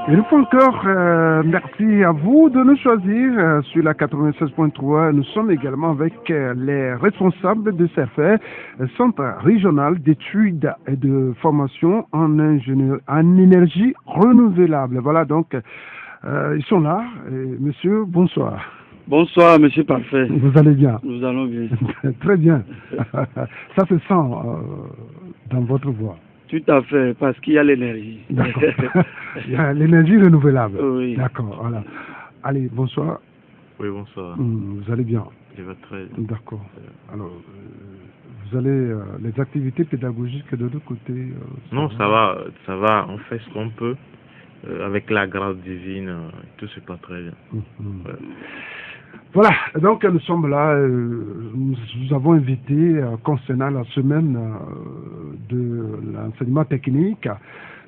Une fois encore, merci à vous de nous choisir sur la 96.3. Nous sommes également avec les responsables de CFR, Centre régional d'études et de formation en énergie renouvelable. Voilà, donc, ils sont là. Monsieur, bonsoir. Bonsoir, monsieur Parfait. Vous allez bien? Nous allons bien. Très bien. Ça se sent dans votre voix. Tout à fait, parce qu'il y a l'énergie. D'accord. Il y a l'énergie renouvelable. Oui. D'accord, voilà. Allez, bonsoir. Oui, bonsoir. Vous allez bien? Je vais très bien. D'accord. Alors, vous allez les activités pédagogiques de l'autre côté Non, ça va, on fait ce qu'on peut. Avec la grâce divine, tout se passe très bien. Ouais. Voilà, donc nous sommes là, nous avons invité concernant la semaine de l'enseignement technique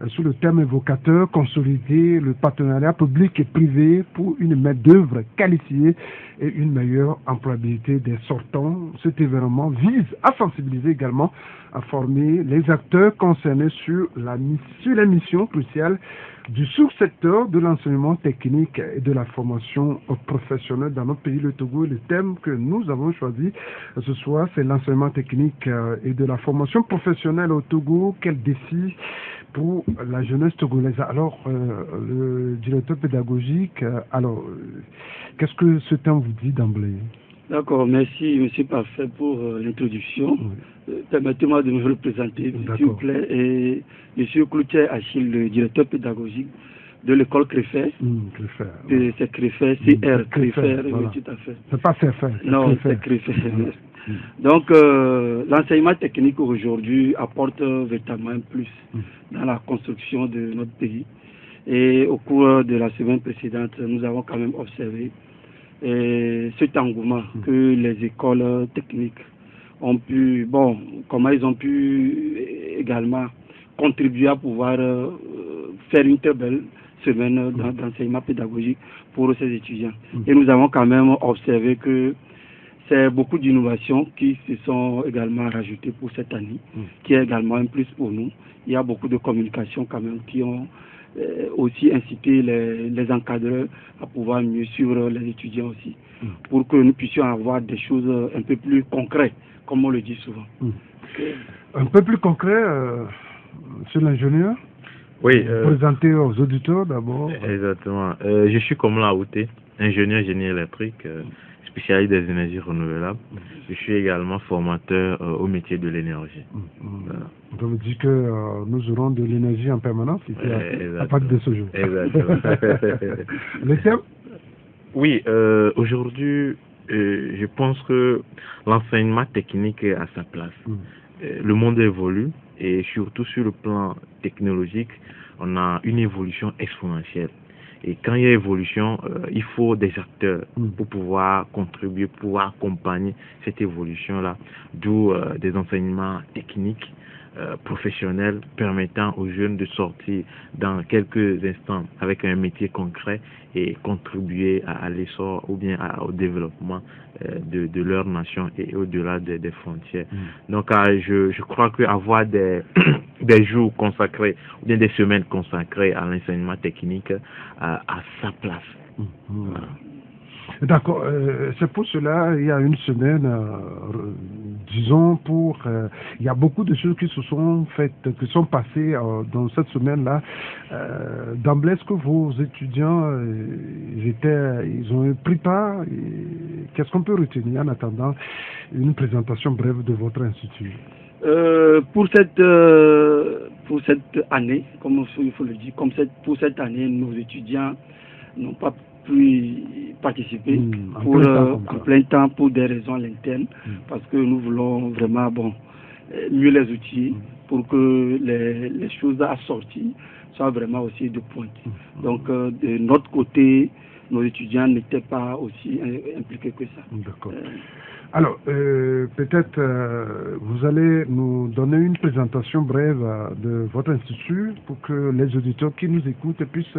sous le thème évocateur, consolider le partenariat public et privé pour une main-d'œuvre qualifiée et une meilleure employabilité des sortants. Cet événement vise à sensibiliser également, à former les acteurs concernés sur les missions cruciales du sous-secteur de l'enseignement technique et de la formation professionnelle dans notre pays, le Togo. Le thème que nous avons choisi ce soir, c'est l'enseignement technique et de la formation professionnelle au Togo. Quel défi pour la jeunesse togolaise? Alors, le directeur pédagogique, qu'est-ce que ce thème vous dit d'emblée? D'accord, merci, monsieur Parfait, pour l'introduction. Oui. Permettez-moi de me représenter, s'il vous plaît. Et monsieur Cloutier Achille, le directeur pédagogique de l'école Créfer. Créfer. C'est Créfer, CR, Créfer, voilà. Oui, tout à fait. C'est pas CFR. Non, c'est Créfer. Donc, l'enseignement technique aujourd'hui apporte véritablement un plus dans la construction de notre pays. Et au cours de la semaine précédente, nous avons quand même observé cet engouement que les écoles techniques ont pu, comment ils ont pu également contribuer à pouvoir faire une très belle semaine d'enseignement pédagogique pour ces étudiants. Et nous avons quand même observé que c'est beaucoup d'innovations qui se sont également rajoutées pour cette année, qui est également un plus pour nous. Il y a beaucoup de communications quand même qui ont aussi inciter les encadreurs à pouvoir mieux suivre les étudiants aussi, pour que nous puissions avoir des choses un peu plus concrètes, comme on le dit souvent. Un peu plus concret sur l'ingénieur? Oui. Présenter aux auditeurs d'abord. Exactement. Je suis comme Laouté, ingénieur génie électrique, spécialiste des énergies renouvelables. Je suis également formateur au métier de l'énergie. Voilà. On me dit que nous aurons de l'énergie en permanence ici à partir de ce jour. Exactement. Le thème? Oui, aujourd'hui, je pense que l'enseignement technique est à sa place. Le monde évolue et surtout sur le plan technologique, on a une évolution exponentielle. Et quand il y a évolution, il faut des acteurs pour pouvoir contribuer, pour pouvoir accompagner cette évolution-là, d'où des enseignements techniques, professionnels, permettant aux jeunes de sortir dans quelques instants avec un métier concret et contribuer à l'essor ou bien au développement de leur nation et au-delà des frontières. Donc je crois qu'avoir des jours consacrés ou bien des semaines consacrées à l'enseignement technique a sa place. Voilà. D'accord, c'est pour cela, il y a une semaine, disons, il y a beaucoup de choses qui se sont faites, qui sont passées dans cette semaine-là. D'emblée, est-ce que vos étudiants, ils ont pris part? Qu'est-ce qu'on peut retenir en attendant une présentation brève de votre institut? Pour cette année, comme il faut le dire, pour cette année, nos étudiants n'ont pas pu participer en plein temps pour des raisons internes, parce que nous voulons vraiment mieux les outils pour que les choses à sortir soient vraiment aussi de pointe. Donc de notre côté, nos étudiants n'étaient pas aussi impliqués que ça. D'accord. Alors, peut-être vous allez nous donner une présentation brève de votre institut pour que les auditeurs qui nous écoutent puissent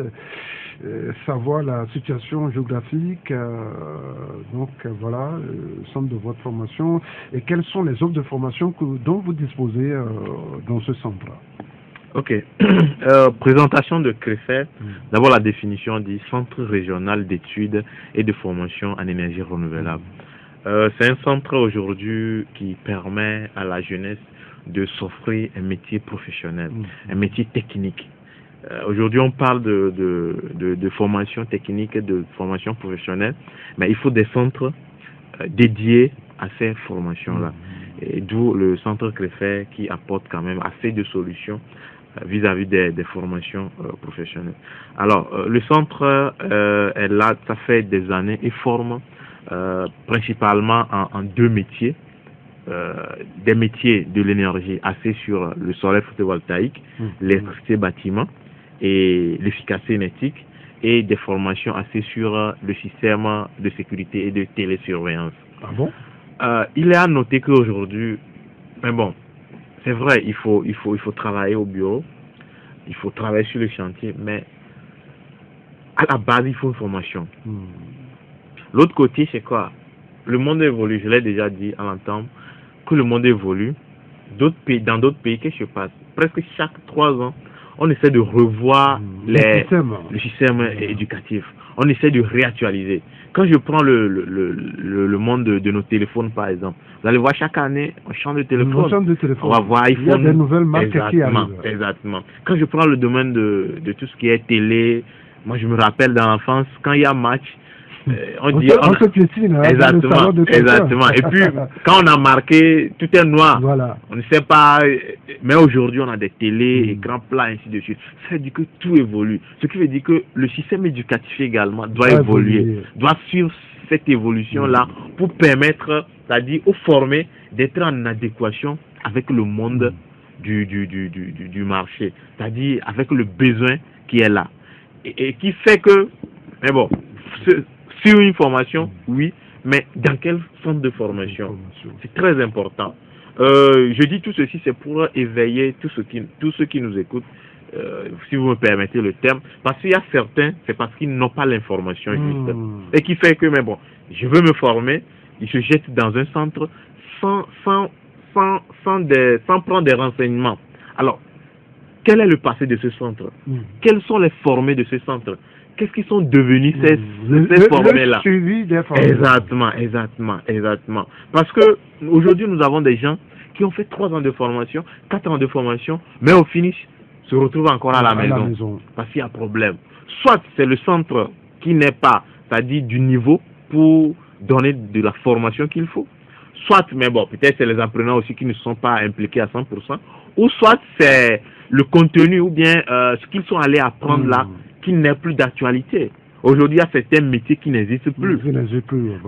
savoir la situation géographique, donc voilà, le centre de votre formation et quelles sont les offres de formation dont vous disposez dans ce centre. Ok. Présentation de CREFAIR. D'abord, la définition dit Centre régional d'études et de formation en énergie renouvelable. C'est un centre aujourd'hui qui permet à la jeunesse de s'offrir un métier professionnel, un métier technique. Aujourd'hui, on parle de formation technique et de formation professionnelle, mais il faut des centres dédiés à ces formations-là. Et d'où le centre CREFAIR qui apporte quand même assez de solutions vis-à-vis des formations professionnelles. Alors, le centre est là, ça fait des années, et forme principalement en deux métiers. Des métiers de l'énergie axés sur le soleil photovoltaïque, l'électricité bâtiment et l'efficacité énergétique, et des formations axées sur le système de sécurité et de télésurveillance. Ah bon? Il est à noter qu'aujourd'hui, mais bon, c'est vrai, il faut travailler au bureau, il faut travailler sur le chantier, mais à la base, il faut une formation. L'autre côté, c'est quoi? Le monde évolue, je l'ai déjà dit à l'entendre, que le monde évolue. Dans d'autres pays, qu'est-ce qui se passe? Presque chaque 3 ans, on essaie de revoir le système éducatif. On essaie de réactualiser. Quand je prends le monde de nos téléphones, par exemple, vous allez voir chaque année, on change de téléphone. On va voir iPhone. Il y a des nouvelles marques qui arrivent. Exactement. Quand je prends le domaine de tout ce qui est télé, moi je me rappelle dans l'enfance, quand il y a match, on se piétine, hein, exactement. Et puis, quand on a marqué, tout est noir. Voilà. On ne sait pas. Mais aujourd'hui, on a des télés, écrans plats, ainsi de suite. Ça veut dire que tout évolue. Ce qui veut dire que le système éducatif également doit évoluer. Doit suivre cette évolution-là pour permettre, c'est-à-dire aux formés, d'être en adéquation avec le monde du marché. C'est-à-dire avec le besoin qui est là. Et qui fait que, mais bon, sur une formation, oui, mais dans quel centre de formation? C'est très important. Je dis tout ceci, c'est pour éveiller tous ceux qui nous écoutent, si vous me permettez le terme, parce qu'il y a certains, c'est parce qu'ils n'ont pas l'information juste. Et qui fait que, mais bon, je veux me former, ils se jettent dans un centre sans prendre des renseignements. Alors, quel est le passé de ce centre? Quels sont les formés de ce centre? Qu'est-ce qu'ils sont devenus ces formés-là? Exactement. Parce que aujourd'hui, nous avons des gens qui ont fait 3 ans de formation, 4 ans de formation, mais au finish, se retrouvent encore à la maison. Parce qu'il y a problème. Soit c'est le centre qui n'est pas, c'est-à-dire du niveau pour donner de la formation qu'il faut. Soit, mais bon, peut-être c'est les apprenants aussi qui ne sont pas impliqués à 100%. Ou soit c'est le contenu ou bien ce qu'ils sont allés apprendre là, qui n'est plus d'actualité. Aujourd'hui, il y a certains métiers qui n'existent plus. Voilà.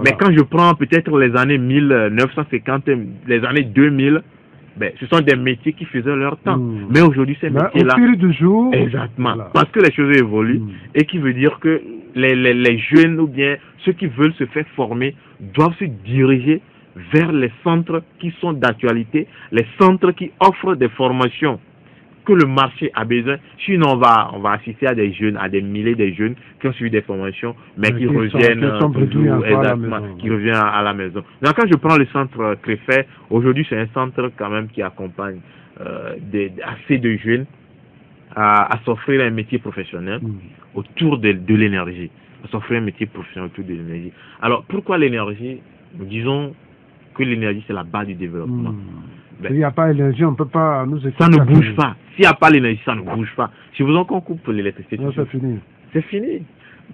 Mais quand je prends peut-être les années 1950, les années 2000, ben, ce sont des métiers qui faisaient leur temps. Mais aujourd'hui, ces métiers-là... Au fil du jour... Exactement. Voilà. Parce que les choses évoluent. Et qui veut dire que les jeunes ou bien ceux qui veulent se faire former doivent se diriger vers les centres qui sont d'actualité, les centres qui offrent des formations que le marché a besoin. Sinon, on va assister à des jeunes, à des milliers de jeunes qui ont suivi des formations, mais qui reviennent à la maison. Donc, quand je prends le centre CREFAIR, aujourd'hui, c'est un centre quand même qui accompagne assez de jeunes à s'offrir un métier professionnel autour de l'énergie. À s'offrir un métier professionnel autour de l'énergie. Alors, pourquoi l'énergie? Nous disons que l'énergie, c'est la base du développement. S'il n'y a pas d'énergie, on ne peut pas nous écouter. Ça ne bouge pas. S'il n'y a pas l'énergie, ça ne bouge pas. Si vous en coupe l'électricité, c'est fini. C'est fini.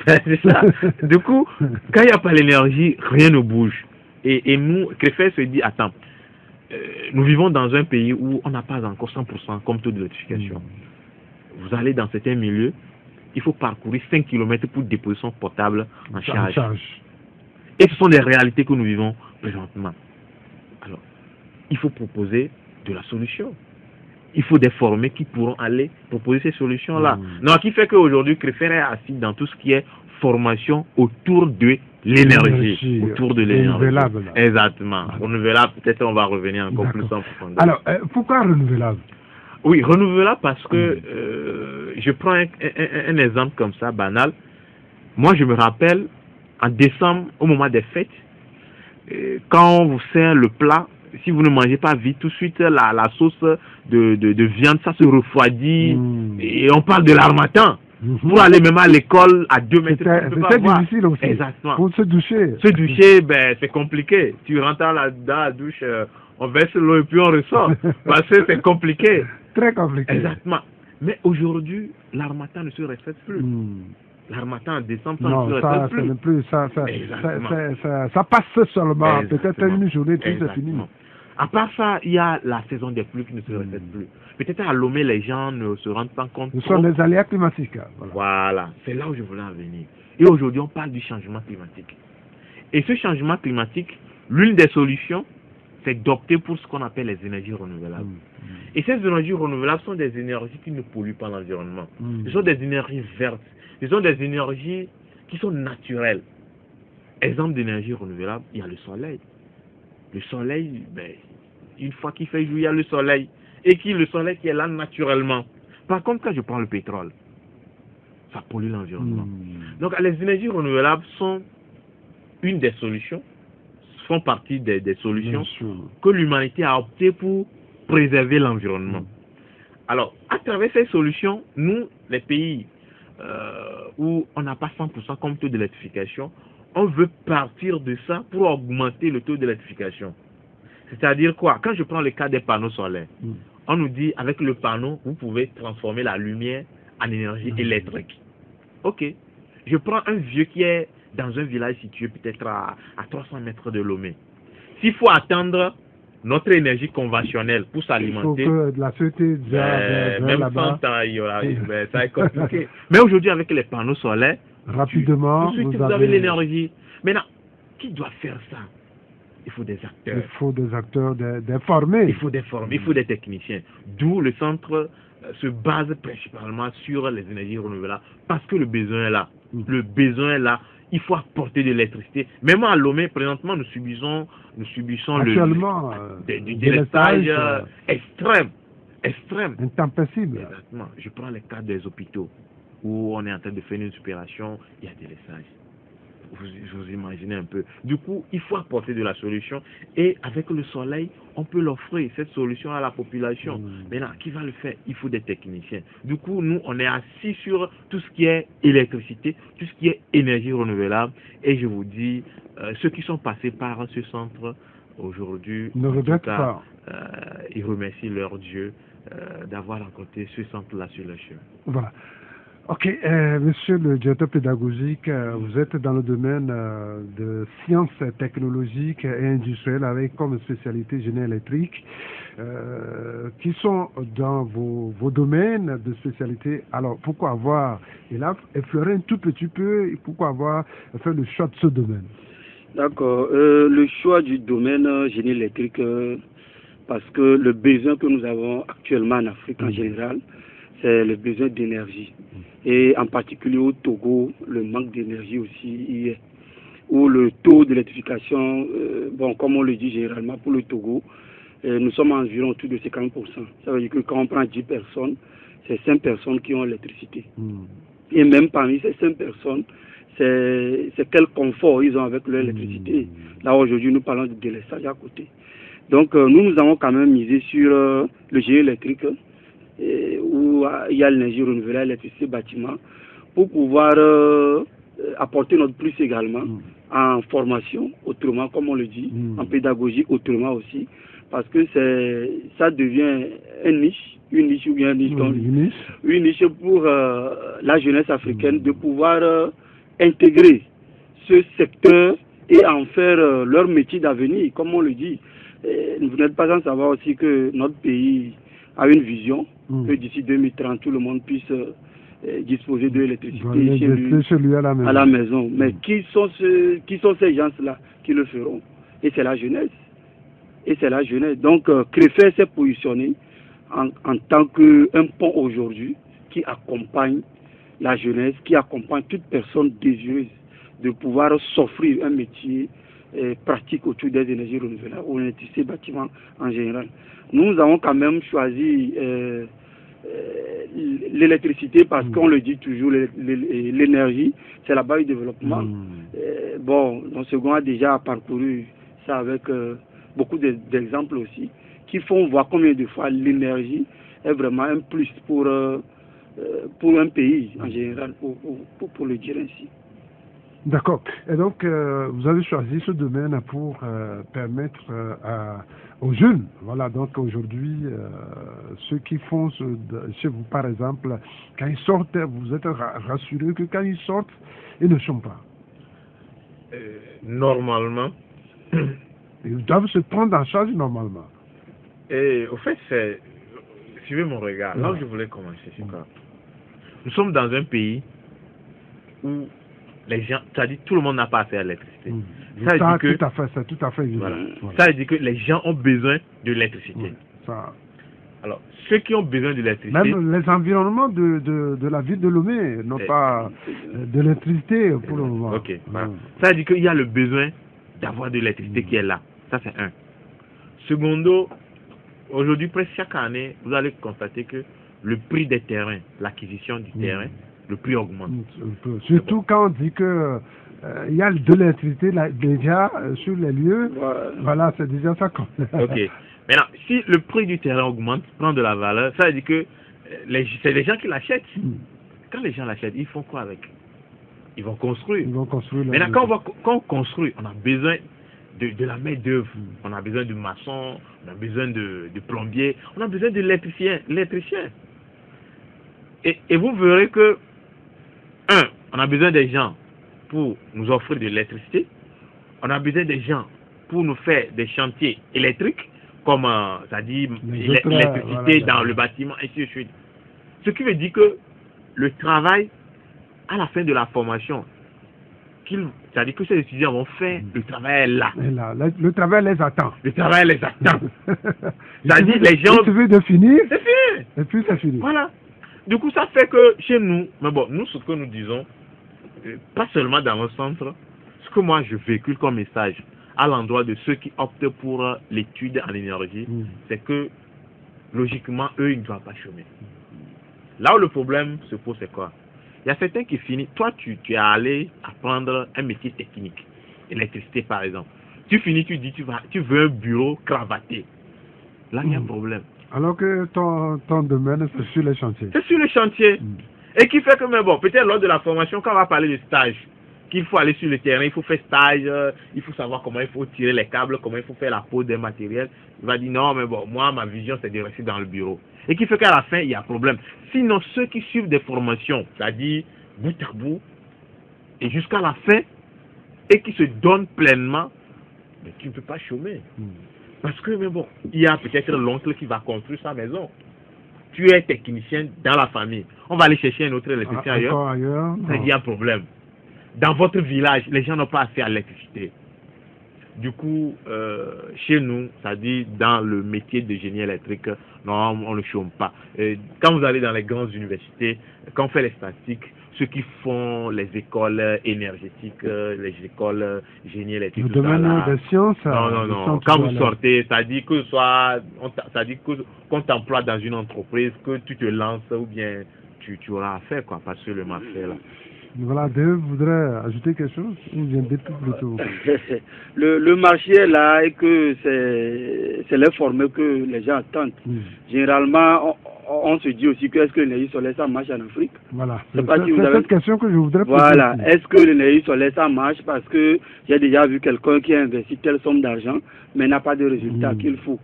C'est ça. Du coup, quand il n'y a pas l'énergie, rien ne bouge. Et nous, CREFAIR se dit, attends, nous vivons dans un pays où on n'a pas encore 100% comme taux d'électrification. Vous allez dans certains milieux, il faut parcourir 5 km pour déposer son portable en charge. Et ce sont des réalités que nous vivons présentement. Alors, il faut proposer de la solution. Il faut des formés qui pourront aller proposer ces solutions-là. Donc, qui fait qu'aujourd'hui, CREFAIR est assis dans tout ce qui est formation autour de l'énergie. Autour de l'énergie. Renouvelable. Exactement. Renouvelable, peut-être on va revenir encore plus en profondeur. Alors, pourquoi renouvelable? Oui, renouvelable parce que je prends un exemple comme ça, banal. Moi, je me rappelle, en décembre, au moment des fêtes, quand on vous sert le plat, si vous ne mangez pas vite, tout de suite, la sauce de viande, ça se refroidit. Et on parle de l'harmattan. Pour aller même à l'école à 2 mètres. C'était difficile aussi. Exactement. Pour se doucher. Se doucher, ben, c'est compliqué. Tu rentres dans la douche, on verse l'eau et puis on ressort. Parce que c'est compliqué. Très compliqué. Exactement. Mais aujourd'hui, l'harmattan ne se respecte plus. L'harmattan en décembre, ça ne se respecte plus. Ça passe seulement. Exactement. Peut-être une journée, tout c'est fini. À part ça, il y a la saison des pluies qui ne se respecte plus. Peut-être à Lomé, les gens ne se rendent pas compte. Ce sont les aléas climatiques. Voilà. C'est là où je voulais en venir. Et aujourd'hui, on parle du changement climatique. Et ce changement climatique, l'une des solutions, c'est d'opter pour ce qu'on appelle les énergies renouvelables. Et ces énergies renouvelables sont des énergies qui ne polluent pas l'environnement. Ce sont des énergies vertes. Ce sont des énergies qui sont naturelles. Exemple d'énergie renouvelable, il y a le soleil. Le soleil, ben, une fois qu'il fait jour, il y a le soleil. Et le soleil qui est là naturellement. Par contre, quand je prends le pétrole, ça pollue l'environnement. Donc, les énergies renouvelables sont une des solutions, font partie des solutions que l'humanité a opté pour préserver l'environnement. Alors, à travers ces solutions, nous, les pays où on n'a pas 100% comme taux d'électrification, on veut partir de ça pour augmenter le taux d'électrification. C'est-à-dire quoi? Quand je prends le cas des panneaux solaires, on nous dit avec le panneau, vous pouvez transformer la lumière en énergie électrique. Ok. Je prends un vieux qui est dans un village situé peut-être à 300 mètres de Lomé. S'il faut attendre notre énergie conventionnelle pour s'alimenter, il faut que la société même sans temps, il y aura, ça est compliqué. Mais aujourd'hui, avec les panneaux solaires, rapidement, tout de suite, vous avez l'énergie. Maintenant, qui doit faire ça? Il faut des acteurs. Il faut des acteurs d'informer. Il faut des formés, il faut des techniciens. D'où le centre se base principalement sur les énergies renouvelables. Parce que le besoin est là. Le besoin est là. Il faut apporter de l'électricité. Même à Lomé, présentement, nous subissons du délestage extrême. Intempestible. Exactement. Je prends le cas des hôpitaux où on est en train de faire une opération, il y a des délestage. Vous imaginez un peu. Du coup, il faut apporter de la solution et avec le soleil, on peut l'offrir, cette solution à la population. Maintenant, qui va le faire? Il faut des techniciens. Du coup, nous, on est assis sur tout ce qui est électricité, tout ce qui est énergie renouvelable. Et je vous dis, ceux qui sont passés par ce centre aujourd'hui, ne regrettent pas. Ils remercient leur Dieu d'avoir rencontré ce centre-là sur leur chemin. Voilà. Ok, monsieur le directeur pédagogique, vous êtes dans le domaine de sciences technologiques et industrielles avec comme spécialité génie électrique, qui sont dans vos domaines de spécialité. Alors, pourquoi avoir, et là, effleurer un tout petit peu, pourquoi avoir fait le choix de ce domaine? D'accord, le choix du domaine génie électrique, parce que le besoin que nous avons actuellement en Afrique en général, c'est le besoin d'énergie. Et en particulier au Togo, le manque d'énergie aussi y est. Où le taux d'électrification, bon, comme on le dit généralement pour le Togo, nous sommes environ autour de 50%. Ça veut dire que quand on prend 10 personnes, c'est 5 personnes qui ont l'électricité. Et même parmi ces 5 personnes, c'est quel confort ils ont avec leur électricité. Là aujourd'hui, nous parlons de délestage à côté. Donc nous avons quand même misé sur le génie électrique, où il y a l'énergie renouvelable, l'électricité bâtiment, pour pouvoir apporter notre plus également en formation, autrement, comme on le dit, en pédagogie, autrement aussi, parce que ça devient une niche ou bien une niche pour la jeunesse africaine de pouvoir intégrer ce secteur et en faire leur métier d'avenir, comme on le dit. Vous n'êtes pas sans savoir aussi que notre pays a une vision que d'ici 2030, tout le monde puisse disposer de l'électricité chez lui à la maison. Mais qui sont ces gens-là qui le feront? Et c'est la jeunesse. Donc, Créfel s'est positionné en tant qu'un pont aujourd'hui qui accompagne la jeunesse, qui accompagne toute personne désireuse de pouvoir s'offrir un métier pratique autour des énergies renouvelables ou l'électricité bâtiment en général. Nous avons quand même choisi l'électricité parce qu'on le dit toujours, l'énergie, c'est la base du développement. Bon, notre second a déjà parcouru ça avec beaucoup d'exemples aussi, qui font voir combien de fois l'énergie est vraiment un plus pour un pays en général, pour le dire ainsi. D'accord. Et donc, vous avez choisi ce domaine pour permettre aux jeunes, voilà, donc aujourd'hui, ceux qui font chez vous, par exemple, quand ils sortent, vous êtes rassurés que quand ils sortent, ils ne chôment pas. Normalement. Ils doivent se prendre en charge normalement. Et au fait, suivez mon regard. Là où je voulais commencer, c'est quoi? Nous sommes dans un pays où les gens, c'est-à-dire tout le monde n'a pas accès à l'électricité. Ça c'est tout à fait évident. Voilà. Ça veut dire que les gens ont besoin de l'électricité. Alors, ceux qui ont besoin de l'électricité... Même les environnements de la ville de Lomé n'ont pas de l'électricité pour le moment. Ok, voilà. Ça veut dire qu'il y a le besoin d'avoir de l'électricité qui est là. Ça, c'est un. Secondo, aujourd'hui, presque chaque année, vous allez constater que le prix des terrains, l'acquisition du terrain, le prix augmente. Surtout quand on dit que il y a de l'électricité déjà sur les lieux. Voilà, c'est déjà ça. Ok. Maintenant, si le prix du terrain augmente, prend de la valeur, ça veut dire que c'est les gens qui l'achètent. Quand les gens l'achètent, ils font quoi avec? Ils vont construire. Maintenant, quand on construit, on a besoin de la main d'œuvre. On a besoin de maçons, on a besoin de plombiers, on a besoin de l'électricien. Et vous verrez que, on a besoin des gens pour nous offrir de l'électricité. On a besoin des gens pour nous faire des chantiers électriques, comme, c'est-à-dire l'électricité dans le bâtiment, ainsi de suite. Ce qui veut dire que le travail, à la fin de la formation, c'est-à-dire que ces étudiants vont faire, le travail est là. Le travail les attend. Le travail les attend. C'est-à-dire les gens... Il suffit de finir. C'est fini. Et puis c'est fini. Voilà. Du coup, ça fait que chez nous, mais bon, nous, ce que nous disons, pas seulement dans le centre, ce que moi je véhicule comme message à l'endroit de ceux qui optent pour l'étude en énergie, c'est que, logiquement, eux, ils ne doivent pas chômer. Là où le problème se pose, c'est quoi? Il y a certains qui finissent. Toi, tu es allé apprendre un métier technique, électricité par exemple. Tu finis, tu dis, tu veux un bureau cravaté. Là, il y a un problème. Alors que ton domaine, c'est sur les chantiers. C'est sur les chantiers. Et qui fait que, mais bon, peut-être lors de la formation, quand on va parler de stage, qu'il faut aller sur le terrain, il faut faire stage, il faut savoir comment il faut tirer les câbles, comment il faut faire la pose des matériels. Il va dire non, mais bon, moi, ma vision, c'est de rester dans le bureau. Et qui fait qu'à la fin, il y a problème. Sinon, ceux qui suivent des formations, c'est-à-dire bout à bout, et jusqu'à la fin, et qui se donnent pleinement, mais tu ne peux pas chômer. Parce que, mais bon, il y a peut-être l'oncle qui va construire sa maison. Tu es technicien dans la famille. On va aller chercher un autre électricien ailleurs. Il y a un problème. Dans votre village, les gens n'ont pas accès à l'électricité. Du coup, chez nous, c'est-à-dire dans le métier de génie électrique, non, on ne chôme pas. Quand vous allez dans les grandes universités, quand on fait les statistiques, ceux qui font les écoles énergétiques, les écoles génie électrique, le domaine des sciences. Non. Quand vous sortez, c'est-à-dire que qu'on t'emploie dans une entreprise, que tu te lances ou bien tu auras affaire, quoi, pas seulement affaire là. Voilà, Dave voudrait ajouter quelque chose ou bien plutôt. Le marché est là et que c'est les formes que les gens attendent. Généralement, on se dit aussi que est-ce que l'énergie solaire ça marche en Afrique? Voilà, c'est cette question que je voudrais poser. Voilà, est-ce que l'énergie solaire ça marche? Parce que j'ai déjà vu quelqu'un qui a investi telle somme d'argent mais n'a pas de résultat qu'il faut.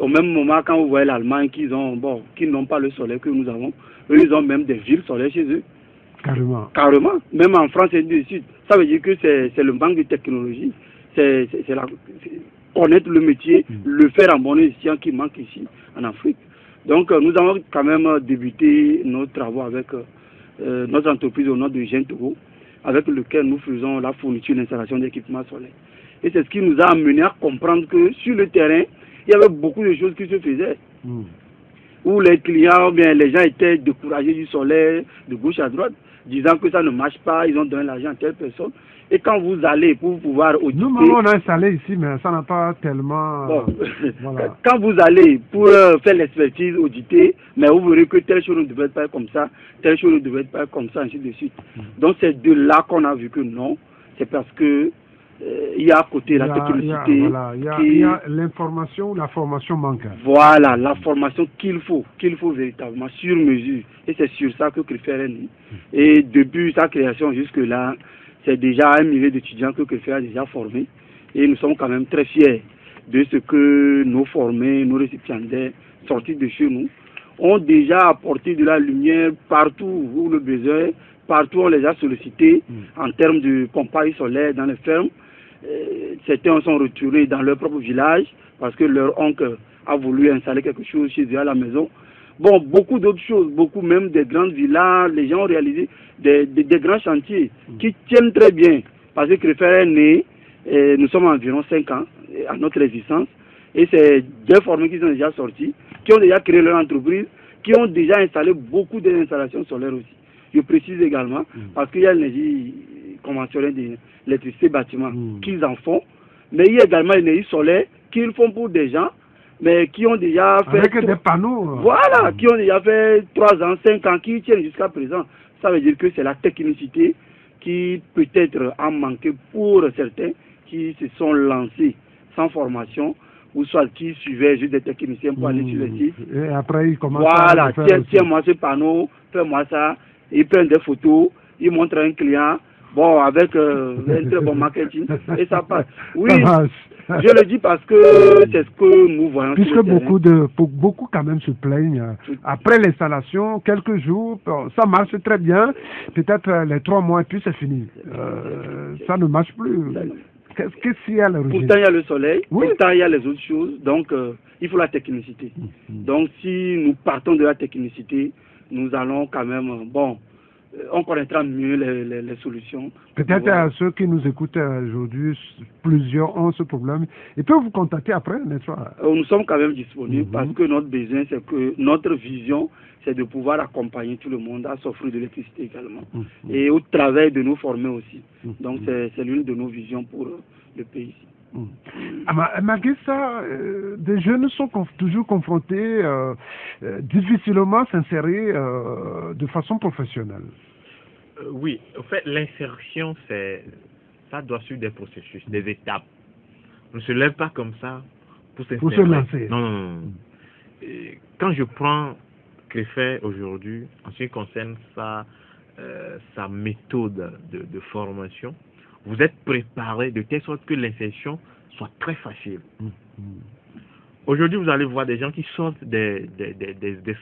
Au même moment, quand vous voyez l'Allemagne qui n'ont pas le soleil que nous avons, eux ils ont même des villes solaires chez eux. Carrément. Même en France et du Sud. Ça veut dire que c'est le manque de technologie. C'est connaître le métier, le faire en bon escient qui manque ici en Afrique. Donc nous avons quand même débuté nos travaux avec notre entreprise au nom de Gentogo, avec lequel nous faisons la fourniture et l'installation d'équipements solaires. Et c'est ce qui nous a amené à comprendre que sur le terrain, il y avait beaucoup de choses qui se faisaient. Où les clients, bien les gens étaient découragés du solaire de gauche à droite, disant que ça ne marche pas, ils ont donné l'argent à telle personne. Et quand vous allez pour pouvoir auditer... Nous, on a installé ici, mais ça n'a pas tellement... Voilà. Quand vous allez pour faire l'expertise, auditer, mais vous verrez que telle chose ne devait pas être comme ça, telle chose ne devait pas être comme ça, ainsi de suite. Donc c'est de là qu'on a vu que non, c'est parce que il y a à côté la technicité. Il y a l'information, la formation manque. Voilà, la formation qu'il faut véritablement sur mesure. Et c'est sur ça que CREFER est né. Et depuis sa création jusque-là, c'est déjà 1 millier d'étudiants que CREFER a déjà formés. Et nous sommes quand même très fiers de ce que nos formés, nos récipiendaires sortis de chez nous ont déjà apporté de la lumière partout où le besoin, partout où on les a sollicités en termes de pompage solaire dans les fermes. Certains sont retournés dans leur propre village parce que leur oncle a voulu installer quelque chose chez eux à la maison. Bon, beaucoup d'autres choses, beaucoup même des grandes villas, les gens ont réalisé des grands chantiers qui tiennent très bien parce que CREFER est né, nous sommes environ 5 ans à notre existence et c'est des formés qui sont déjà sortis, qui ont déjà créé leur entreprise, qui ont déjà installé beaucoup d'installations solaires aussi. Je précise également parce qu'il y a l'énergie conventionnelle de l'électricité bâtiment qu'ils en font, mais il y a également l'énergie solaire qu'ils font pour des gens, mais qui ont déjà fait... Avec des panneaux. Voilà, qui ont déjà fait 3 ans, 5 ans, qui tiennent jusqu'à présent. Ça veut dire que c'est la technicité qui peut-être a manqué pour certains qui se sont lancés sans formation, ou soit qui suivaient juste des techniciens pour aller sur le site. Et après, ils commencent à faire tiens-moi ce panneau, fais-moi ça. Ils prennent des photos, ils montrent à un client, bon, avec un très bon marketing, et ça passe. Oui, je le dis parce que c'est ce que nous voyons. Puisque beaucoup quand même se plaignent. Après l'installation, quelques jours, ça marche très bien. Peut-être les 3 mois et puis c'est fini. Ça ne marche plus. Qu'est-ce qu'il y a à l'origine? Pourtant, il y a le soleil, pourtant, il y a les autres choses. Donc, il faut la technicité. Donc, si nous partons de la technicité, nous allons quand même, on connaîtra mieux les solutions. Peut-être à ceux qui nous écoutent aujourd'hui, plusieurs ont ce problème. Ils peuvent vous contacter après, n'est-ce pas? Nous sommes quand même disponibles parce que notre besoin, c'est que notre vision, c'est de pouvoir accompagner tout le monde à s'offrir de l'électricité également. Et au travers de nous former aussi. Donc, c'est l'une de nos visions pour le pays. Malgré ça, des jeunes sont toujours confrontés difficilement à s'insérer de façon professionnelle. Oui, en fait, l'insertion, ça doit suivre des processus, des étapes. On ne se lève pas comme ça pour s'insérer. Pour se lancer. Non. Quand je prends CREFER aujourd'hui, en ce qui concerne sa méthode de formation, vous êtes préparé de telle sorte que l'insertion soit très facile. Aujourd'hui, vous allez voir des gens qui sortent des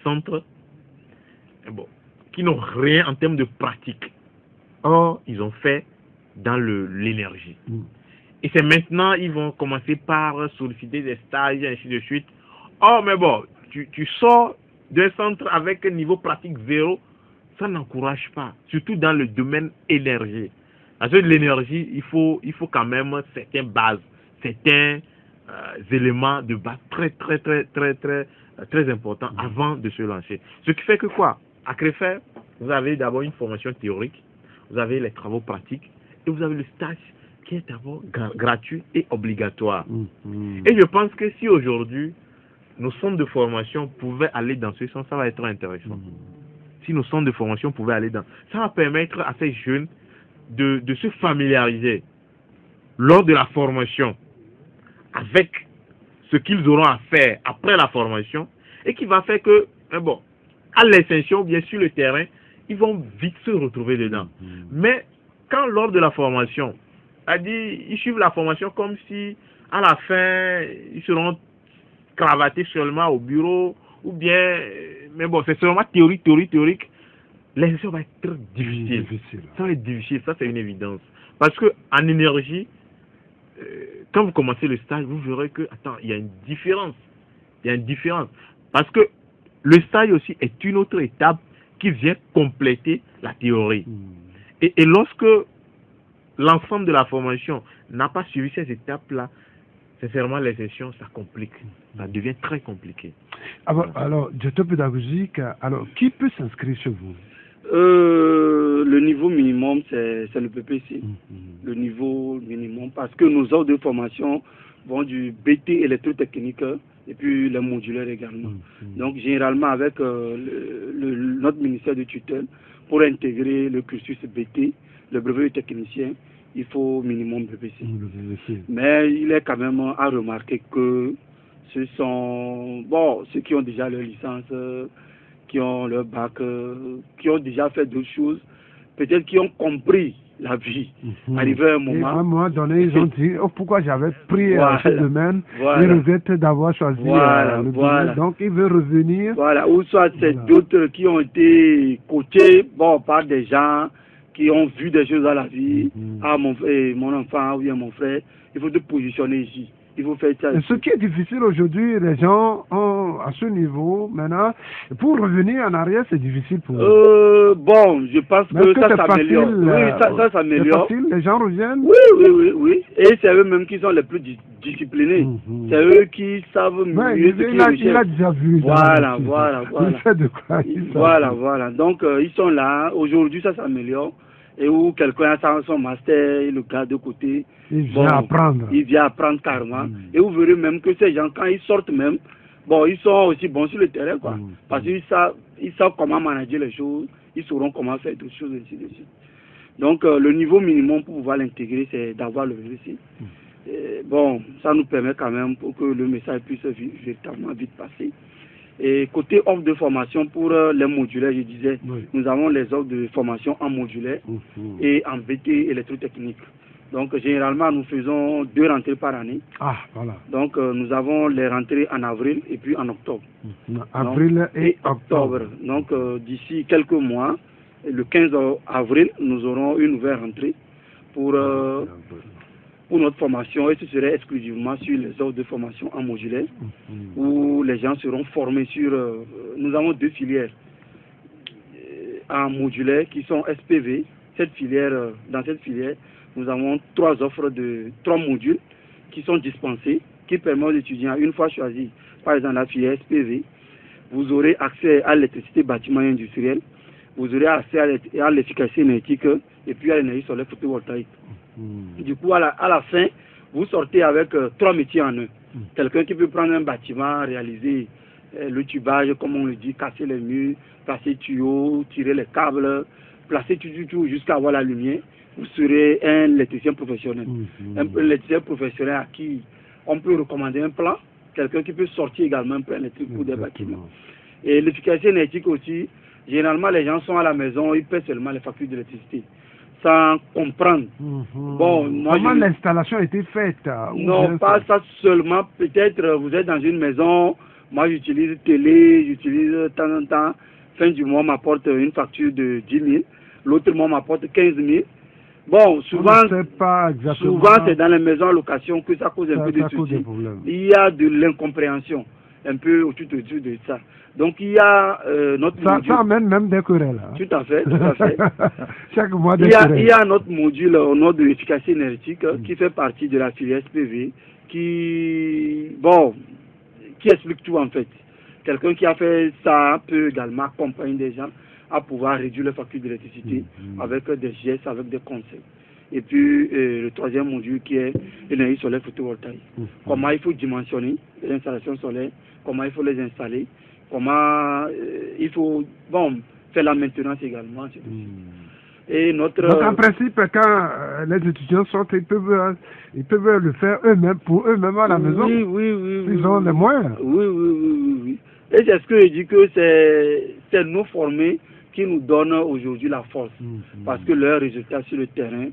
centres qui n'ont rien en termes de pratique. Or, ils ont fait dans l'énergie. Et c'est maintenant, ils vont commencer par solliciter des stages, et ainsi de suite. Oh, mais bon, tu sors d'un centre avec un niveau pratique 0, ça n'encourage pas, surtout dans le domaine énergie. Parce que l'énergie, il faut quand même certaines bases, certains éléments de base très importants avant de se lancer. Ce qui fait que quoi? À CREFER, vous avez d'abord une formation théorique, vous avez les travaux pratiques et vous avez le stage qui est d'abord gratuit et obligatoire. Et je pense que si aujourd'hui nos centres de formation pouvaient aller dans ce sens, ça va être intéressant. Si nos centres de formation pouvaient aller ça va permettre à ces jeunes de se familiariser lors de la formation avec ce qu'ils auront à faire après la formation et qui va faire que, à l'extension, bien sûr, le terrain, ils vont vite se retrouver dedans. Mais quand lors de la formation, ils suivent la formation comme si à la fin, ils seront cravatés seulement au bureau ou bien, mais bon, c'est seulement théorique. L'insertion va être très difficile. Ça va être difficile, ça c'est une évidence. Parce que en énergie, quand vous commencez le stage, vous verrez que, il y a une différence. Parce que le stage aussi est une autre étape qui vient compléter la théorie. Et lorsque l'ensemble de la formation n'a pas suivi ces étapes-là, sincèrement, l'insertion, ça complique. Ça devient très compliqué. Alors, directeur pédagogique, qui peut s'inscrire chez vous? Le niveau minimum, c'est le PPC. Le niveau minimum, parce que nos offres de formation vont du BT électrotechnique et puis les modulaires également. Donc, généralement, avec notre ministère de tutelle, pour intégrer le cursus BT, le brevet de technicien, il faut minimum BPC. Mais il est quand même à remarquer que ce sont, bon, ceux qui ont déjà leur licence, qui ont leur bac, qui ont déjà fait d'autres choses, peut-être qui ont compris la vie. Arrivé à un moment. Et à un moment donné, ils ont dit pourquoi j'avais pris ce domaine. Ils regrettent d'avoir choisi le domaine. Donc, il veut revenir. Voilà, ou soit c'est d'autres qui ont été coachés par des gens qui ont vu des choses dans la vie. Ah, mon enfant, ou bien mon frère, il faut te positionner ici. Il faut faire ça. Ce qui est difficile aujourd'hui, les gens ont à ce niveau, maintenant, pour revenir en arrière, c'est difficile pour eux. Bon, je pense que ça s'améliore. Oui, ça s'améliore. C'est facile, les gens reviennent. Oui. Et c'est eux-mêmes qui sont les plus disciplinés. C'est eux qui savent mieux ce il a déjà vu. Voilà. Il sait de quoi il s'agit. Voilà. Donc, ils sont là. Aujourd'hui, ça s'améliore. Et où quelqu'un a son master, il le garde de côté. Il vient apprendre. Il vient apprendre carrément. Et vous verrez même que ces gens, quand ils sortent même, ils sont aussi bons sur le terrain, quoi. Parce qu'ils savent comment manager les choses, ils sauront comment faire d'autres choses, ainsi de suite. Donc, le niveau minimum pour pouvoir l'intégrer, c'est d'avoir le VC. Ça nous permet quand même pour que le message puisse véritablement vite passer. Et côté offre de formation pour les modulaires, je disais, nous avons les offres de formation en modulaire et en VT électrotechnique. Donc généralement nous faisons 2 rentrées par année. Ah, voilà. Donc nous avons les rentrées en avril et puis en octobre. Avril et octobre. Donc d'ici quelques mois, le 15 avril, nous aurons une nouvelle rentrée pour notre formation, et ce serait exclusivement sur les offres de formation en modulaire, où les gens seront formés sur... nous avons 2 filières en modulaire qui sont SPV. Dans cette filière, nous avons 3 offres de 3 modules qui sont dispensés, qui permettent aux étudiants, une fois choisis, par exemple la filière SPV, vous aurez accès à l'électricité bâtiment et industriel, vous aurez accès à l'efficacité énergétique et puis à l'énergie solaire photovoltaïque. Du coup, à la fin, vous sortez avec 3 métiers en un. Quelqu'un qui peut prendre un bâtiment, réaliser le tubage, comme on le dit, casser les murs, placer les tuyaux, tirer les câbles, placer tout jusqu'à avoir la lumière. Vous serez un électricien professionnel. Un électricien professionnel à qui on peut recommander un plan, quelqu'un qui peut sortir également un plan électrique pour des bâtiments. Et l'efficacité énergétique aussi, généralement les gens sont à la maison, ils paient seulement les factures d'électricité, sans comprendre. Comment l'installation a été faite? Non, pas ça seulement. Peut-être vous êtes dans une maison, moi j'utilise télé, j'utilise de temps en temps. Fin du mois m'apporte une facture de 10 000, l'autre mois m'apporte 15 000. Bon, souvent c'est dans les maisons à location que ça cause un peu de soucis. Il y a de l'incompréhension un peu autour de ça. Donc il y a notre module. Ça amène même des querelles. Tout à fait. Chaque mois il y a notre module au nom de l'efficacité énergétique qui fait partie de la filière SPV qui explique tout en fait. Quelqu'un qui a fait ça peut également accompagner des gens à pouvoir réduire les factures d'électricité avec des gestes, avec des conseils. Et puis le 3e module qui est l'énergie solaire photovoltaïque. Comment il faut dimensionner les installations solaires, comment il faut les installer, comment il faut faire la maintenance également. Et Donc en principe, quand les étudiants sortent, ils peuvent le faire eux-mêmes, pour eux-mêmes à la maison. Oui. Ils ont les moyens. Oui. Et c'est ce que je dis que c'est nos formés qui nous donnent aujourd'hui la force. Parce que leurs résultats sur le terrain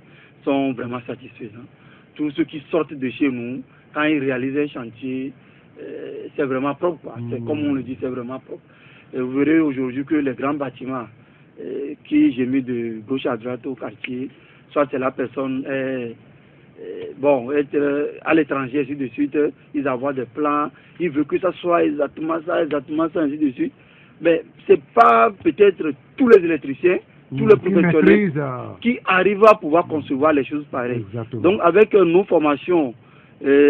sont vraiment satisfaisants. Tous ceux qui sortent de chez nous, quand ils réalisent un chantier, c'est vraiment propre. C'est comme on le dit, c'est vraiment propre. Et vous verrez aujourd'hui que les grands bâtiments qui j'ai mis de gauche à droite au quartier, soit c'est la personne être à l'étranger, ainsi de suite, ils avoir des plans, ils veulent que ça soit exactement ça, ainsi de suite. Mais c'est pas peut-être tous les électriciens, tous les professionnels qui arrivent à pouvoir concevoir les choses pareilles. Donc avec nos formations,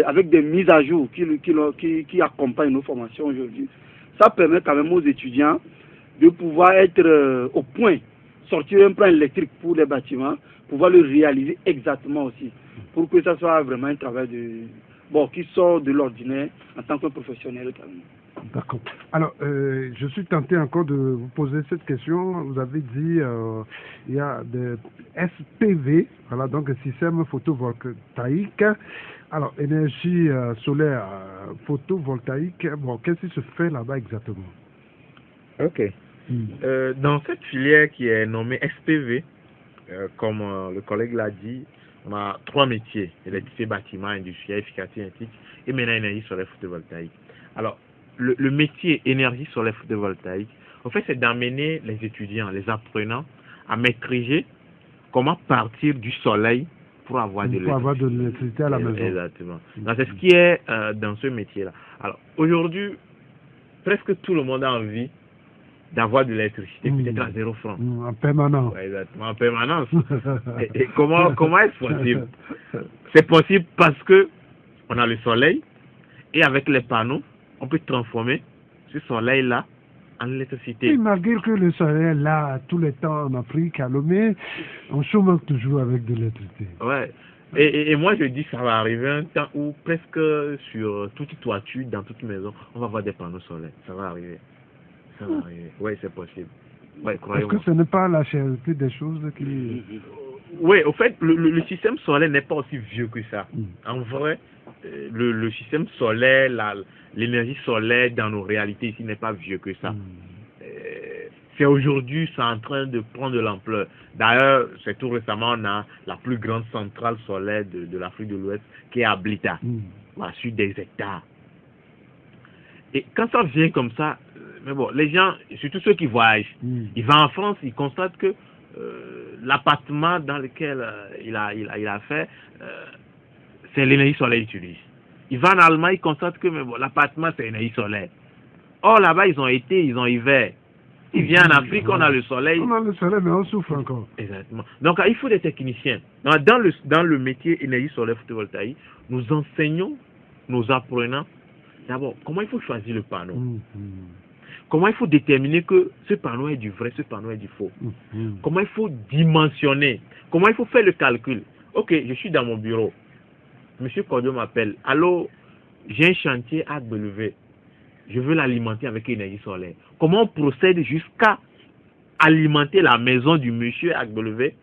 avec des mises à jour qui accompagnent nos formations aujourd'hui, ça permet quand même aux étudiants de pouvoir être au point, sortir un plan électrique pour les bâtiments, pouvoir le réaliser exactement aussi, pour que ça soit vraiment un travail qui sort de l'ordinaire en tant que professionnel également. D'accord. Alors, je suis tenté encore de vous poser cette question. Vous avez dit il y a des SPV, voilà, donc un système photovoltaïque. Alors, énergie solaire photovoltaïque, bon, qu'est-ce qui se fait là-bas exactement? Ok. Dans cette filière qui est nommée SPV, comme le collègue l'a dit, on a 3 métiers: électricité, bâtiment, industriel, efficacité énergétique, et maintenant énergie solaire photovoltaïque. Alors, le métier énergie solaire photovoltaïque, en fait, c'est d'amener les étudiants, les apprenants à maîtriser comment partir du soleil pour avoir de l'électricité à la maison. Exactement. Donc, c'est ce qui est dans ce métier-là. Alors, aujourd'hui, presque tout le monde a envie d'avoir de l'électricité, peut-être à 0 francs. En permanence. Ouais, exactement, en permanence. et comment est-ce possible? C'est possible parce que on a le soleil, et avec les panneaux, on peut transformer ce soleil-là en électricité. Et malgré que le soleil est là tout le temps en Afrique, à Lomé, on chôme toujours avec de l'électricité. Ouais. Et moi, je dis que ça va arriver un temps où presque sur toute toiture, dans toute maison, on va avoir des panneaux solaires. Ça va arriver. Ça va arriver. Oui, c'est possible. Ouais, est-ce que ce n'est pas la cherté des choses qui... Oui, au fait, le système solaire n'est pas aussi vieux que ça. En vrai, le système solaire, l'énergie solaire dans nos réalités ici n'est pas vieux que ça. C'est aujourd'hui, c'est en train de prendre de l'ampleur. D'ailleurs, c'est tout récemment, on a la plus grande centrale solaire de l'Afrique de l'Ouest qui est à Blita, sur des hectares. Et quand ça vient comme ça, mais bon, les gens, surtout ceux qui voyagent, ils vont en France, ils constatent que l'appartement dans lequel il a fait, c'est l'énergie solaire utilisée. Ils vont en Allemagne, ils constatent que bon, l'appartement, c'est l'énergie solaire. Or, là-bas, ils ont été, ils ont hiver. Ils viennent en Afrique, on a le soleil. On a le soleil, mais on souffre encore. Exactement. Donc, il faut des techniciens. Dans le métier énergie solaire photovoltaïque, nous enseignons nos apprenants d'abord comment il faut choisir le panneau. Comment il faut déterminer que ce panneau est du vrai, ce panneau est du faux. Comment il faut dimensionner. Comment il faut faire le calcul. Ok, je suis dans mon bureau. Monsieur Cordio m'appelle. Allô, j'ai un chantier à Belevé. Je veux l'alimenter avec énergie solaire. Comment on procède jusqu'à alimenter la maison du monsieur à Belevé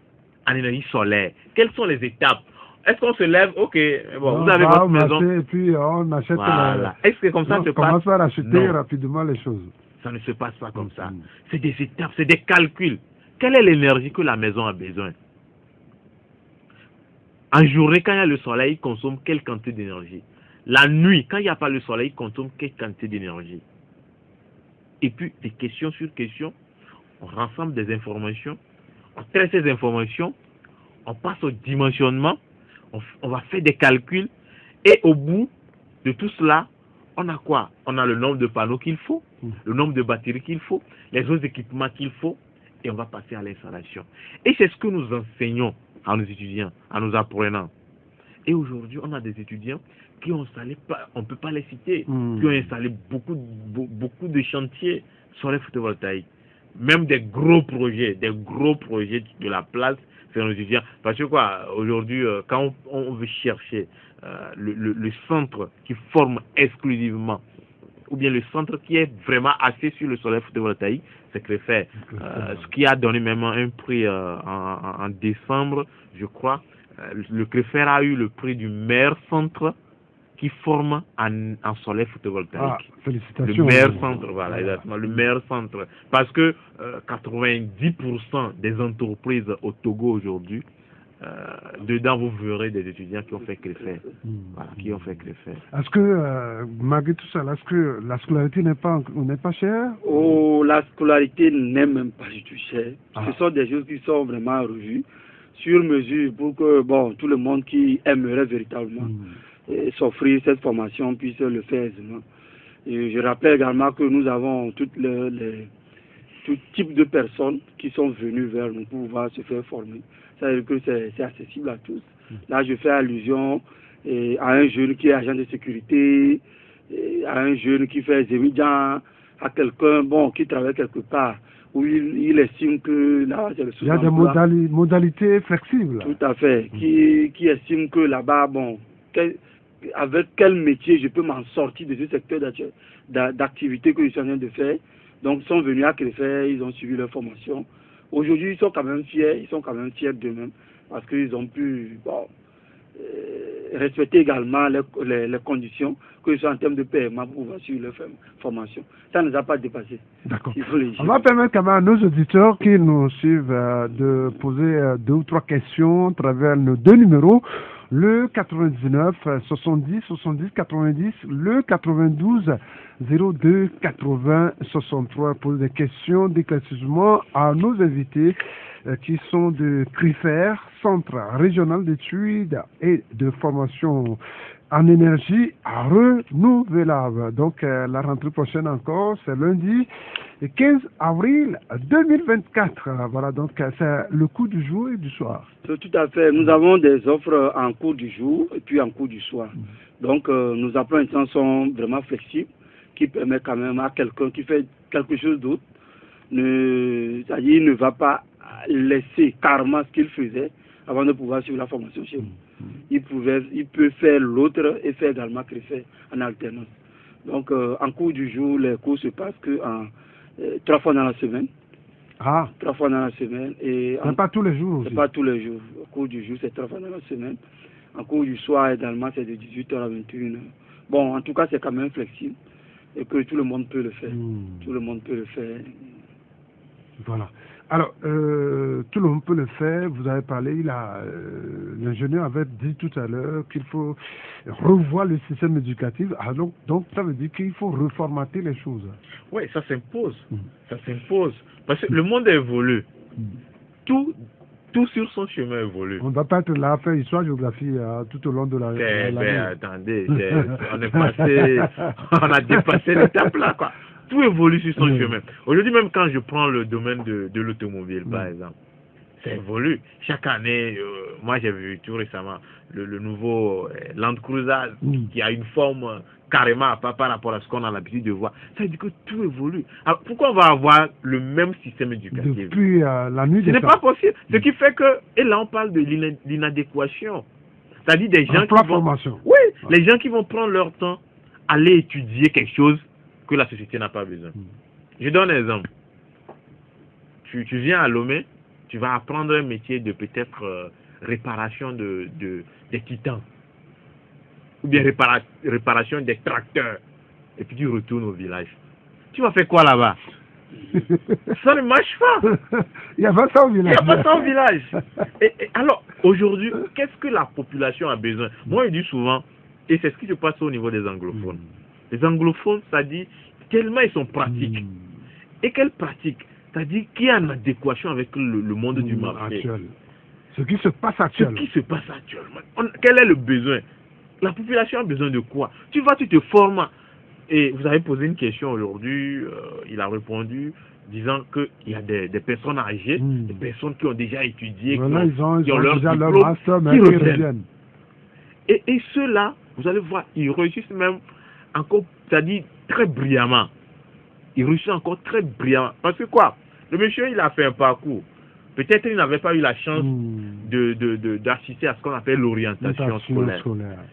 en énergie solaire? Quelles sont les étapes? Est-ce qu'on se lève? Ok, bon, vous avez votre maison. Et puis on achète. Voilà. Est-ce que comme ça se passe? On commence par acheter rapidement les choses. Ça ne se passe pas comme ça. C'est des étapes, c'est des calculs. Quelle est l'énergie que la maison a besoin? En journée, quand il y a le soleil, il consomme quelle quantité d'énergie? La nuit, quand il n'y a pas le soleil, il consomme quelle quantité d'énergie? Et puis, des questions sur questions, on rassemble des informations, on traite ces informations, on passe au dimensionnement, on va faire des calculs, et au bout de tout cela, on a quoi? On a le nombre de panneaux qu'il faut, le nombre de batteries qu'il faut, les autres équipements qu'il faut, et on va passer à l'installation. Et c'est ce que nous enseignons à nos étudiants, à nos apprenants. Et aujourd'hui, on a des étudiants qui ont installé, on ne peut pas les citer, qui ont installé beaucoup de chantiers sur les photovoltaïques. Même des gros projets de la place, c'est nos étudiants. Parce que quoi, aujourd'hui, quand on veut chercher le centre qui forme exclusivement, ou bien le centre qui est vraiment axé sur le solaire photovoltaïque, c'est CREFER. Ce qui a donné même un prix en décembre, je crois. Le CREFER a eu le prix du meilleur centre qui forme en solaire photovoltaïque. Félicitations. Le meilleur centre, voilà, exactement, le meilleur centre. Parce que 90% des entreprises au Togo aujourd'hui, dedans vous verrez des étudiants qui ont fait CREFER. Voilà, qui ont fait CREFER. Est-ce que, malgré tout ça, est-ce que la scolarité n'est pas chère? Oh, la scolarité n'est même pas du tout chère. Ce sont des choses qui sont vraiment revues sur mesure pour que tout le monde qui aimerait véritablement s'offrir cette formation puisse le faire aisément. Et je rappelle également que nous avons tout type de personnes qui sont venues vers nous pour pouvoir se faire former. C'est-à-dire que c'est accessible à tous. Là, je fais allusion à un jeune qui est agent de sécurité, à un jeune qui fait étudiant, à quelqu'un qui travaille quelque part, où il estime que là, c'est le sous-emploi. Il y a des modalités flexibles. Tout à fait. Qui estime que là-bas, avec quel métier je peux m'en sortir de ce secteur d'activité que je suis en train de faire. Donc, ils sont venus à Krefeld, ils ont suivi leur formation. Aujourd'hui, ils sont quand même fiers d'eux-mêmes parce qu'ils ont pu respecter également les conditions que ce soit en termes de paiement pour pouvoir suivre leur formation. Ça ne nous a pas dépassé. D'accord. On va permettre quand même à nos auditeurs qui nous suivent de poser 2 ou 3 questions à travers nos 2 numéros. Le 99 70 70 90, le 92 02 80 63. Pose des questions d'éclaircissement à nos invités qui sont de CRIFER, Centre régional d'études et de formation en énergie renouvelable. Donc la rentrée prochaine encore, c'est lundi 15 avril 2024. Voilà, donc c'est le cours du jour et du soir. Tout à fait. Nous avons des offres en cours du jour et puis en cours du soir. Donc nos emplois interne sont vraiment flexibles, qui permet quand même à quelqu'un qui fait quelque chose d'autre, c'est-à-dire il ne va pas laisser carrément ce qu'il faisait avant de pouvoir suivre la formation chez nous. Il peut faire l'autre et faire également CRIFER en alternance. Donc en cours du jour, les cours se passent que 3 fois dans la semaine. 3 fois dans la semaine. Et pas tous les jours aussi. C'est pas tous les jours. Au cours du jour, c'est 3 fois dans la semaine. En cours du soir également, c'est de 18h à 21h. Bon, en tout cas, c'est quand même flexible et que tout le monde peut le faire. Tout le monde peut le faire. Voilà. Alors, tout le monde peut le faire. Vous avez parlé, l'ingénieur avait dit tout à l'heure qu'il faut revoir le système éducatif. Ah, donc, ça veut dire qu'il faut reformater les choses. Oui, ça s'impose. Ça s'impose. Parce que le monde évolue. Tout sur son chemin évolue. On ne va pas être là à faire histoire, géographie tout au long de l'année. Attendez, on a dépassé l'étape là, quoi. Tout évolue sur son chemin. Aujourd'hui, même quand je prends le domaine de l'automobile, par exemple, ça évolue. Chaque année, moi j'ai vu tout récemment le nouveau Land Cruiser qui a une forme carrément par rapport à ce qu'on a l'habitude de voir. Ça veut dire que tout évolue. Alors, pourquoi on va avoir le même système éducatif? Depuis la nuit des temps. Ce n'est pas possible. Ce qui fait que, et là on parle de l'inadéquation. C'est-à-dire des gens les gens qui vont prendre leur temps, aller étudier quelque chose que la société n'a pas besoin. Je donne un exemple. Tu viens à Lomé, tu vas apprendre un métier de peut-être réparation des titans, ou bien réparation des tracteurs, et puis tu retournes au village. Tu vas faire quoi là-bas? Ça ne marche pas. Il n'y a pas ça au village. Il n'y a pas ça au village. Et alors, aujourd'hui, qu'est-ce que la population a besoin? Moi, je dis souvent, et c'est ce qui se passe au niveau des anglophones. Les anglophones, c'est-à-dire, tellement ils sont pratiques. Et quelle pratique? C'est-à-dire qui est en adéquation avec le monde du marché. Actuel. Ce qui se passe actuellement. Ce qui se passe actuellement. Quel est le besoin? La population a besoin de quoi? Tu te formes. Et vous avez posé une question aujourd'hui, il a répondu disant qu'il y a des personnes âgées, des personnes qui ont déjà étudié, voilà, qui ont leur déjà leur master, mais qui reviennent. Et ceux-là, vous allez voir, ils réussissent même encore, c'est-à-dire très brillamment. Ils réussissent encore très brillamment. Parce que quoi? Le monsieur, il a fait un parcours. Peut-être qu'il n'avait pas eu la chance d'assister à ce qu'on appelle l'orientation scolaire.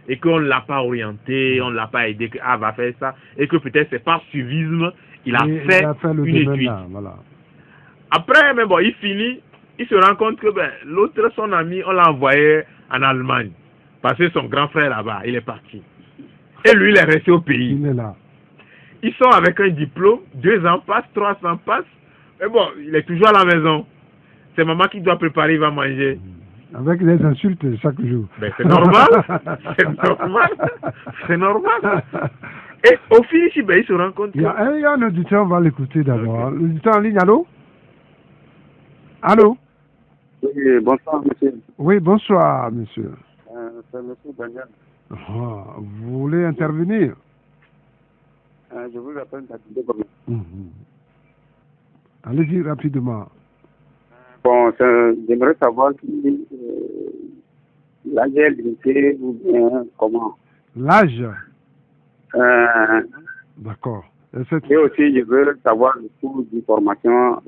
Et qu'on ne l'a pas orienté, on ne l'a pas aidé, va faire ça. Et que peut-être c'est par suivisme, il a fait une étude. Là, voilà. Après, mais bon, il finit, il se rend compte que l'autre, son ami, on l'a envoyé en Allemagne. Parce que son grand frère là-bas, il est parti. Et lui, il est resté au pays. Il est là. Ils sont avec un diplôme, 2 ans passent, 3 ans passent. Mais bon, il est toujours à la maison. C'est maman qui doit préparer, il va manger. Avec des insultes chaque jour. Ben, c'est normal. C'est normal. C'est normal. Et au finish, il se rend compte que... Il y a un auditeur, on va l'écouter d'abord. Okay. L'auditeur en ligne, allô? Allô? Oui, bonsoir, monsieur. Oui, bonsoir, monsieur. C'est monsieur Daniel. Vous voulez intervenir? Je vous appelle d'Abidjan. Allez-y rapidement. Bon, j'aimerais savoir si l'âge est limité ou bien comment. L'âge? D'accord. Et aussi, je veux savoir le coût d'une formation.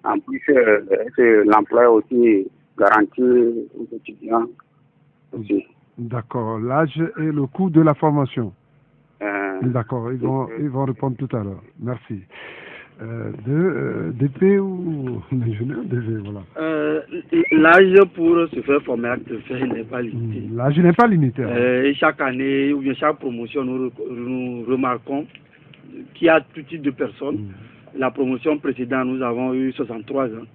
En plus, est-ce que l'emploi aussi garanti aux étudiants aussi? D'accord. L'âge et le coût de la formation. D'accord, ils vont répondre tout à l'heure. Merci. DP ou l'ingénieur DG, voilà. L'âge pour se faire former à Crefel n'est pas limité. L'âge n'est pas limité. Et chaque année ou bien chaque promotion, nous remarquons qu'il y a tout type de personnes. La promotion précédente, nous avons eu 63 ans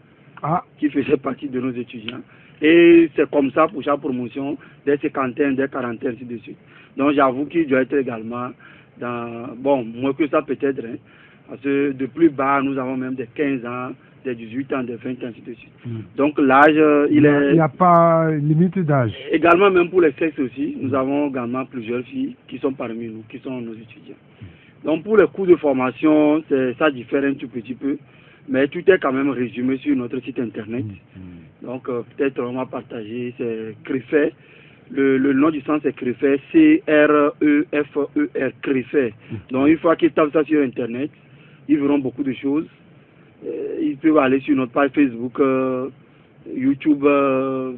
qui faisaient partie de nos étudiants. Et c'est comme ça pour chaque promotion, des cinquantaines, des quarantaines, ainsi de suite. Donc j'avoue qu'il doit être également dans, bon, moins que ça peut-être, hein, parce que de plus bas, nous avons même des 15 ans, des 18 ans, des 20 ans, ainsi de suite. Donc l'âge, il n'y a pas une limite d'âge. Également, même pour les sexes aussi, nous avons également plusieurs filles qui sont parmi nous, qui sont nos étudiants. Donc pour les cours de formation, ça diffère un tout petit peu, mais tout est quand même résumé sur notre site internet. Donc peut-être on va partager, c'est Crefel. Le nom du centre c'est Crefel, C-R-E-F-E-R, Crefel. Donc une fois qu'ils tapent ça sur internet, ils verront beaucoup de choses. Ils peuvent aller sur notre page Facebook, YouTube,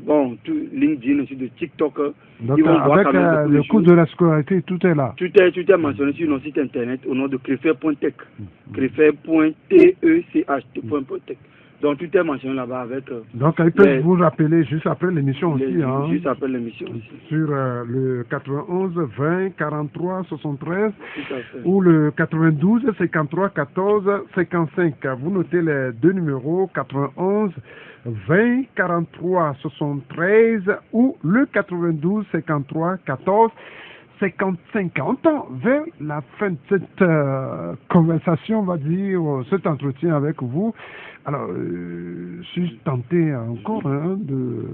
bon, LinkedIn, aussi de TikTok. Donc ils vont avec voir le coût de la scolarité, tout est là. Tout est mentionné sur notre site internet au nom de crefel.tech. Crefel.tech. Donc tout est mentionné là-bas avec... Donc ils peuvent vous rappeler juste après l'émission aussi. Juste après l'émission aussi. Sur le 91 20 43 73 ou le 92 53 14 55. Vous notez les deux numéros 91 20 43 73 ou le 92 53 14 55. On tend vers la fin de cette conversation, on va dire, cet entretien avec vous. Alors, je suis tenté encore de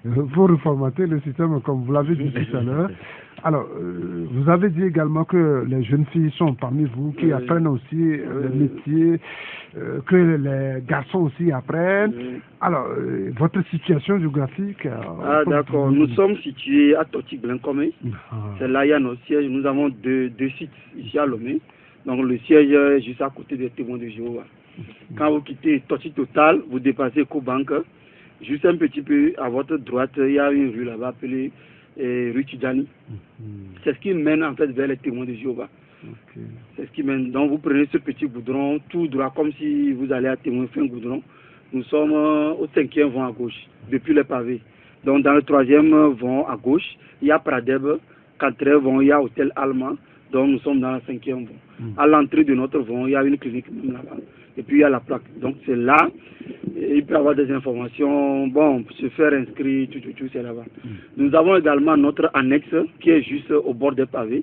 vous reformater le système comme vous l'avez dit tout à l'heure. Alors, vous avez dit également que les jeunes filles sont parmi vous, qui apprennent aussi le métier, que les garçons aussi apprennent. Alors, votre situation géographique... d'accord. Nous sommes situés à Totic-Blancomé. C'est là il y a nos sièges. Nous avons deux sites ici à Lomé. Donc, le siège est juste à côté des témoins de Jéhovah. Quand vous quittez Totic Total, vous dépassez EcoBank. Juste un petit peu à votre droite, il y a une rue là-bas appelée rue Tidjani. C'est ce qui mène en fait vers les témoins de Jéhovah. C'est ce qui mène. Donc vous prenez ce petit goudron tout droit comme si vous allez à témoin fin goudron. Nous sommes au 5e vent à gauche, depuis les pavés. Donc dans le 3e vent à gauche, il y a Pradeb. 4e vent, il y a Hôtel Allemand. Donc nous sommes dans le 5e vent. À l'entrée de notre vent, il y a une clinique même là-bas. Et puis il y a la plaque. Donc c'est là. Il peut y avoir des informations, bon, pour se faire inscrire, tout, c'est là-bas. Nous avons également notre annexe qui est juste au bord des pavés.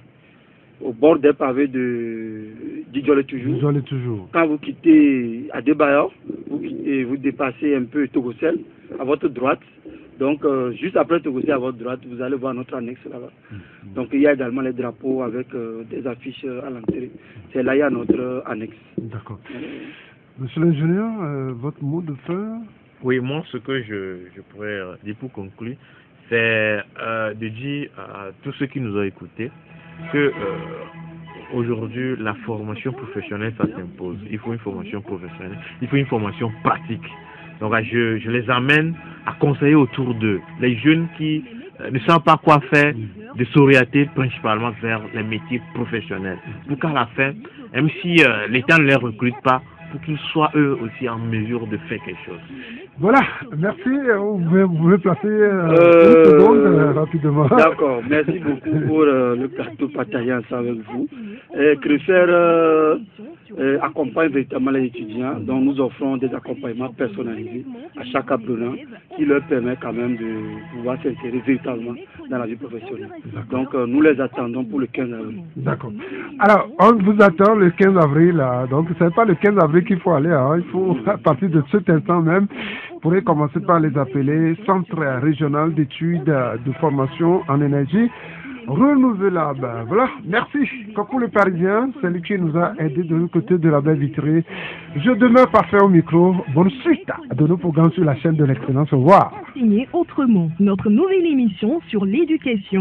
Au bord des pavés d'Idjolé toujours. Quand vous quittez Adebayor, vous dépassez un peu Togocel à votre droite. Donc, juste après Togocel à votre droite, vous allez voir notre annexe là-bas. Donc, il y a également les drapeaux avec des affiches à l'entrée. C'est là, il y a notre annexe. D'accord. Monsieur l'ingénieur, votre mot de fin? Oui, moi, ce que je pourrais dire pour conclure, c'est de dire à tous ceux qui nous ont écoutés que aujourd'hui, la formation professionnelle, ça s'impose. Il faut une formation professionnelle, il faut une formation pratique. Donc, je les amène à conseiller autour d'eux, les jeunes qui ne savent pas quoi faire, de s'orienter principalement vers les métiers professionnels. Pour qu'à la fin, même si l'État ne les recrute pas, pour qu'ils soient eux aussi en mesure de faire quelque chose. Voilà, merci. Vous pouvez placer une seconde rapidement. D'accord, merci beaucoup pour le plateau partagé ensemble avec vous. Crefel accompagne véritablement les étudiants, dont nous offrons des accompagnements personnalisés à chaque apprenant qui leur permet quand même de pouvoir s'insérer véritablement dans la vie professionnelle. Donc nous les attendons pour le 15 avril. D'accord. Alors, on vous attend le 15 avril. Donc, ce n'est pas le 15 avril qu'il faut aller. Il faut, à partir de cet instant même, vous pourrez commencer par les appeler Centre régional d'études de formation en énergie renouvelable. Voilà, merci. Coucou le Parisien, c'est lui qui nous a aidé de l'autre côté de la baie vitrée. Je demeure parfait au micro. Bonne suite de nos programmes sur la chaîne de l'excellence. Au revoir. Autrement, notre nouvelle émission sur l'éducation.